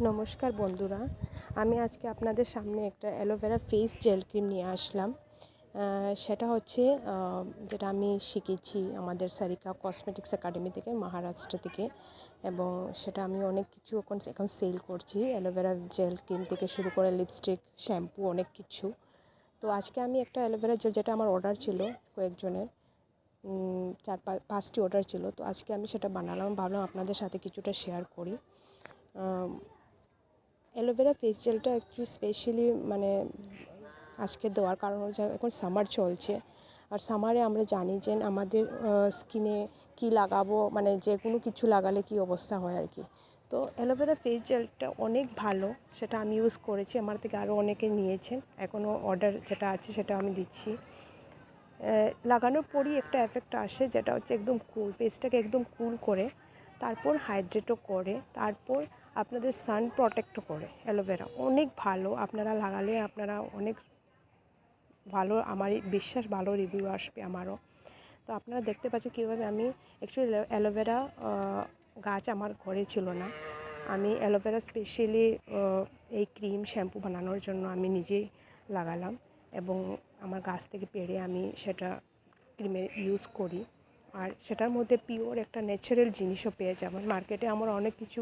নমস্কার বন্ধুরা, আমি আজকে আপনাদের সামনে একটা অ্যালোভেরা ফেস জেল ক্রিম নিয়ে আসলাম। সেটা হচ্ছে যেটা আমি শিখেছি আমাদের সারিকা কসমেটিক্স একাডেমি থেকে, মহারাষ্ট্র থেকে, এবং সেটা আমি অনেক কিছু এখন সেল করছি। অ্যালোভেরা জেল ক্রিম থেকে শুরু করে লিপস্টিক, শ্যাম্পু, অনেক কিছু। তো আজকে আমি একটা অ্যালোভেরা জেল, যেটা আমার অর্ডার ছিল কয়েকজনের, 4-5টি অর্ডার ছিল, তো আজকে আমি সেটা বানালাম, ভাবলাম আপনাদের সাথে কিছুটা শেয়ার করি। অ্যালোভেরা ফেস জেলটা একটু স্পেশালি আজকে দেওয়ার কারণ হচ্ছে এখন সামার চলছে, আর সামারে আমরা জানি যে আমাদের স্কিনে কি লাগাবো, যে কোনো কিছু লাগালে কি অবস্থা হয় আর কি। তো অ্যালোভেরা ফেস জেলটা অনেক ভালো, সেটা আমি ইউজ করেছি, আমার থেকে আরও অনেকে নিয়েছেন, এখনও অর্ডার যেটা আছে সেটা আমি দিচ্ছি। লাগানোর পরই একটা এফেক্ট আসে, যেটা হচ্ছে একদম কুল, ফেসটাকে একদম কুল করে, তারপর হাইড্রেটও করে, তারপর আপনাদের সান প্রোটেক্টও করে। অ্যালোভেরা অনেক ভালো, আপনারা লাগালে আপনারা অনেক ভালো, আমার বিশ্বাস ভালো রিভিউ আসবে আমারও। তো আপনারা দেখতে পাচ্ছেন কীভাবে আমি অ্যাকচুয়ালি অ্যালোভেরা গাছ আমার ঘরে ছিল না, আমি অ্যালোভেরা স্পেশালি এই ক্রিম শ্যাম্পু বানানোর জন্য আমি নিজেই লাগালাম, এবং আমার গাছ থেকে পেড়ে আমি সেটা ক্রিমে ইউজ করি। আর সেটার মধ্যে পিওর একটা ন্যাচারাল জিনিসও পেয়ে যাবেন। মার্কেটে আমরা অনেক কিছু